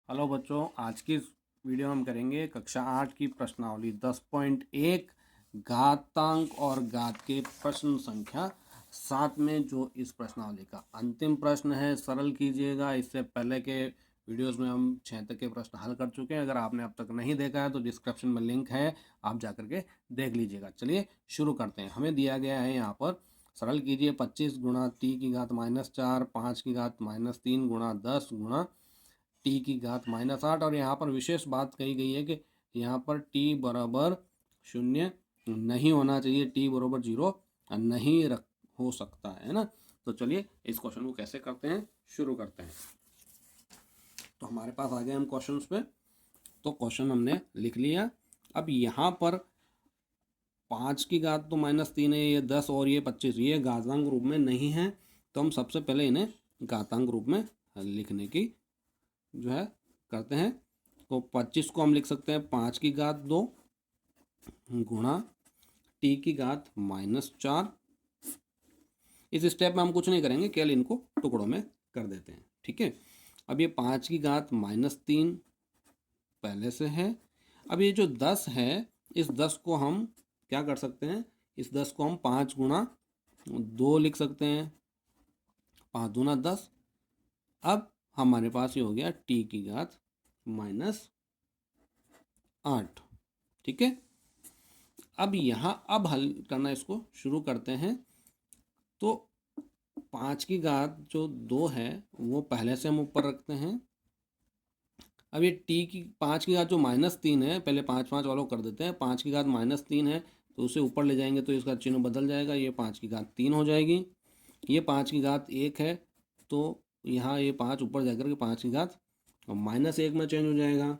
Hello बच्चों, आज की इस वीडियो में हम करेंगे कक्षा 8 की प्रश्नावली 10.1 घातांक और घात के प्रश्न संख्या 7 में जो इस प्रश्नावली का अंतिम प्रश्न है। सरल कीजिएगा। इससे पहले के वीडियोस में हम 6 तक के प्रश्न हल कर चुके हैं। अगर आपने अब तक नहीं देखा है तो डिस्क्रिप्शन में लिंक है, आप जा करके देख लीजिएगा। चलिए शुरू करते हैं। हमें दिया गया है यहाँ पर, सरल कीजिए, 25 गुणा टी की घात -4, 5 की घात -3 गुणा 10 गुणा टी की घात -8। और यहाँ पर विशेष बात कही गई है कि यहाँ पर टी बराबर 0 नहीं होना चाहिए, टी बराबर 0 नहीं हो सकता है ना। तो चलिए इस क्वेश्चन को कैसे करते हैं, शुरू करते हैं। तो हमारे पास आ गए हम क्वेश्चन पे। तो क्वेश्चन हमने लिख लिया। अब यहाँ पर 5 की घात तो -3 है, ये 10 और ये 25, ये घातांक रूप में नहीं है। तो हम सबसे पहले इन्हें घातांक रूप में लिखने की जो है करते हैं। तो 25 को हम लिख सकते हैं 5 की घात 2 गुणा टी की घात -4। इस स्टेप में हम कुछ नहीं करेंगे, केवल इनको टुकड़ों में कर देते हैं। ठीक है। अब ये 5 की घात -3 पहले से है। अब ये जो 10 है, इस 10 को हम क्या कर सकते हैं, इस 10 को हम 5 गुणा 2 लिख सकते हैं, 5 दूना 10। अब हमारे पास ये हो गया टी की घात -8। ठीक है। अब यहाँ अब हल करना, इसको शुरू करते हैं। तो 5 की घात जो 2 है वो पहले से हम ऊपर रखते हैं। अब ये टी की 5 की घात जो -3 है, पहले 5 5 वालों कर देते हैं। 5 की घात -3 है तो उसे ऊपर ले जाएंगे तो इसका चिन्ह बदल जाएगा, ये 5 की घात 3 हो जाएगी। ये 5 की घात 1 है तो यहाँ ये 5 ऊपर जाकर के 5 की घात -1 में चेंज हो जाएगा।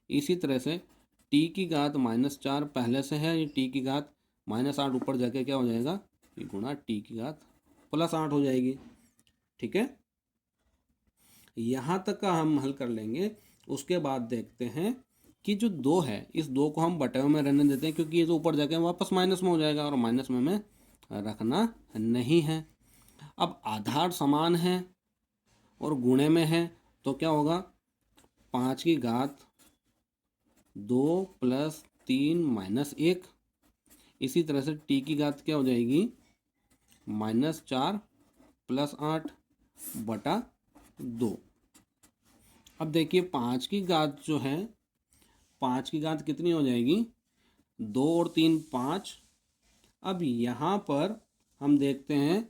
इसी तरह से टी की घात -4 पहले से है, ये टी की घात -8 ऊपर जाके क्या हो जाएगा, ये गुणा टी की घात +8 हो जाएगी। ठीक है। यहाँ तक का हम हल कर लेंगे। उसके बाद देखते हैं कि जो 2 है, इस 2 को हम बटे में रहने देते हैं, क्योंकि ये तो ऊपर जाके वापस माइनस में हो जाएगा और माइनस में हमें रखना नहीं है। अब आधार समान है और गुणे में है तो क्या होगा, 5 की घात 2 + 3 - 1। इसी तरह से टी की घात क्या हो जाएगी, -4 + 8 बटा 2। अब देखिए 5 की घात जो है, 5 की घात कितनी हो जाएगी, 2 और 3 5। अब यहाँ पर हम देखते हैं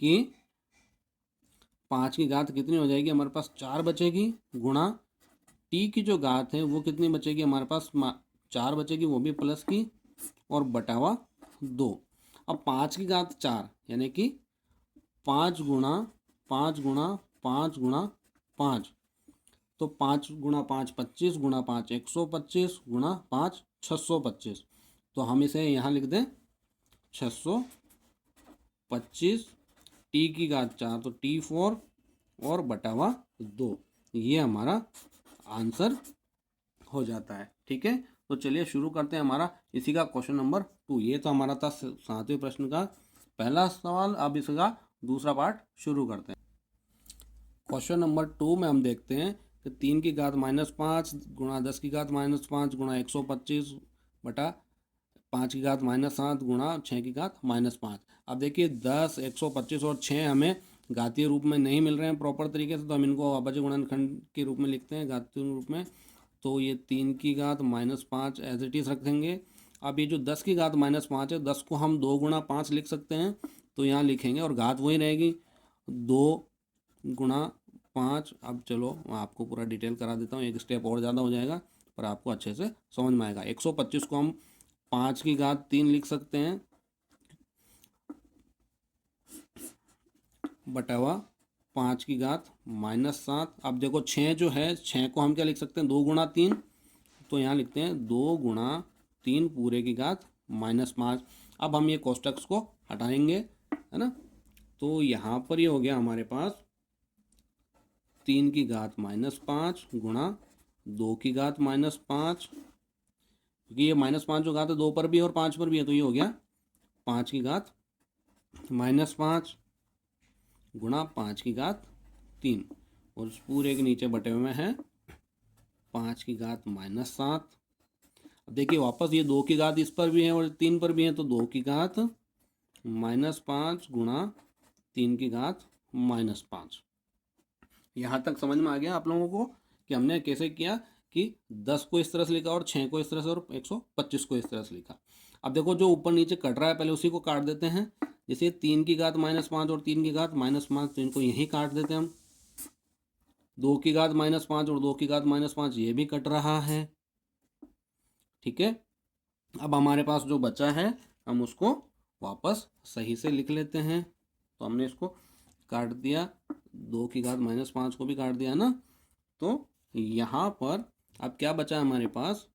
कि 5 की घात कितनी हो जाएगी, हमारे पास 4 बचेगी, गुणा टी की जो घात है वो कितनी बचेगी, हमारे पास 4 बचेगी, वो भी प्लस की, और बटावा 2। अब 5 की घात 4 यानी कि 5 गुणा 5 गुणा 5 गुणा 5। तो 5 गुणा 5 25 गुणा 5 125 गुणा 5 625। तो हम इसे यहाँ लिख दें 625। टी की घात 4 तो T4 और बटावा 2, ये हमारा आंसर हो जाता है। ठीक है। तो चलिए शुरू करते हैं हमारा इसी का क्वेश्चन नंबर 2। ये तो हमारा था 7वें प्रश्न का पहला सवाल। अब इसका दूसरा पार्ट शुरू करते हैं। क्वेश्चन नंबर 2 में हम देखते हैं कि 3 की घात -5 गुणा 10 की घात -5 गुणा 125 बटा 5 की घात -7 गुणा 6 की घात -5। अब देखिए 10 125 और 6 हमें घातीय रूप में नहीं मिल रहे हैं प्रॉपर तरीके से, तो हम इनको अभाज्य गुणनखंड के रूप में लिखते हैं, घातीय रूप में। तो ये 3 की घात -5 एज इट इज़ रख देंगे। अब ये जो 10 की घात -5 है, 10 को हम 2 गुणा 5 लिख सकते हैं, तो यहाँ लिखेंगे और घात वही रहेगी 2 गुणा 5। अब चलो मैं आपको पूरा डिटेल करा देता हूँ, एक स्टेप और ज़्यादा हो जाएगा पर आपको अच्छे से समझ में आएगा। 125 को हम 5 की घात 3 लिख सकते हैं, बटावा 5 की घात -7। अब देखो 6 जो है, 6 को हम क्या लिख सकते हैं, 2 गुणा 3। तो यहाँ लिखते हैं 2 गुणा 3 पूरे की घात -5। अब हम ये कोष्टक को हटाएंगे, है ना। तो यहाँ पर ये हो गया हमारे पास 3 की घात -5 गुणा 2 की घात -5, क्योंकि ये -5 जो घात है 2 पर भी और 5 पर भी है, तो ये हो गया 5 की घात -5 गुणा 5 की घात 3। और उस पूरे के नीचे बटे हुए हैं 5 की घात -7। अब देखिए वापस ये 2 की घात इस पर भी है और 3 पर भी है, तो 2 की घात -5 गुणा 3 की घात -5। यहाँ तक समझ में आ गया आप लोगों को कि हमने कैसे किया कि 10 को इस तरह से लिखा और 6 को इस तरह से और 125 को इस तरह से लिखा। अब देखो जो ऊपर नीचे कट रहा है पहले उसी को काट देते हैं। जैसे 3 की घात -5 और 3 की घात -5, तो इनको यहीं काट देते हैं हम। 2 की घात -5 और 2 की घात -5 ये भी कट रहा है। ठीक है, अब हमारे पास जो बचा है हम उसको वापस सही से लिख लेते हैं। तो हमने इसको काट दिया, 2 की घात -5 को भी काट दिया ना। तो यहाँ पर अब क्या बचा हमारे पास,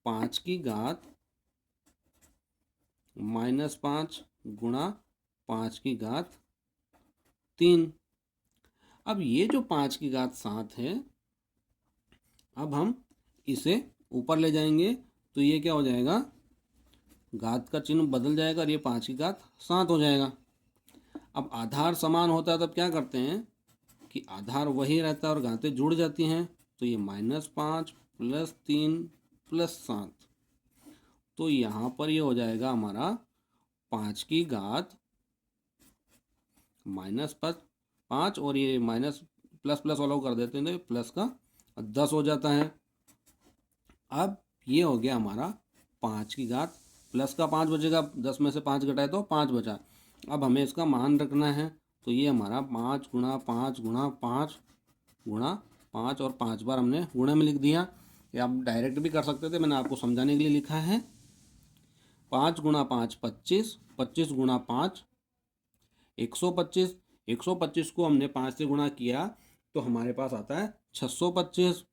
5 की घात -5 गुणा 5 की घात 3। अब ये जो 5 की घात 7 है, अब हम इसे ऊपर ले जाएंगे तो ये क्या हो जाएगा, घात का चिन्ह बदल जाएगा और ये 5 की घात 7 हो जाएगा। अब आधार समान होता है तब क्या करते हैं कि आधार वही रहता है और घातें जुड़ जाती हैं। तो ये -5 + 3 + 7, तो यहाँ पर ये हो जाएगा हमारा 5 की घात -5 और ये माइनस प्लस प्लस वाला को कर देते हैं तो प्लस का 10 हो जाता है। अब ये हो गया हमारा 5 की घात, प्लस का 5 बचेगा, 10 में से 5 घटाए तो 5 बचा। अब हमें इसका मान रखना है, तो ये हमारा 5 गुणा 5 गुणा 5 गुणा 5 और 5 बार हमने गुणे में लिख दिया। ये आप डायरेक्ट भी कर सकते थे, मैंने आपको समझाने के लिए लिखा है। 5 गुणा 5 25, 25 गुणा 5 125, 125 को हमने 5 से गुणा किया तो हमारे पास आता है 625,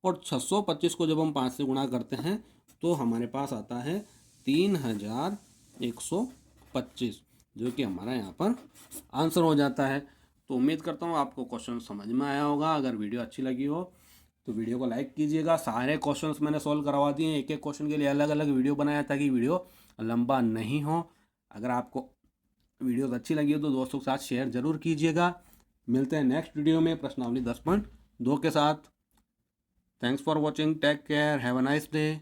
और 625 को जब हम 5 से गुणा करते हैं तो हमारे पास आता है 3125, जो कि हमारा यहाँ पर आंसर हो जाता है। तो उम्मीद करता हूँ आपको क्वेश्चन समझ में आया होगा। अगर वीडियो अच्छी लगी हो तो वीडियो को लाइक कीजिएगा। सारे क्वेश्चंस मैंने सॉल्व करवा दिए हैं, एक एक क्वेश्चन के लिए अलग अलग वीडियो बनाया ताकि वीडियो लंबा नहीं हो। अगर आपको वीडियोस अच्छी लगी हो तो दोस्तों के साथ शेयर जरूर कीजिएगा। मिलते हैं नेक्स्ट वीडियो में प्रश्नावली 10.2 के साथ। Thanks for watching, take care, have a nice day.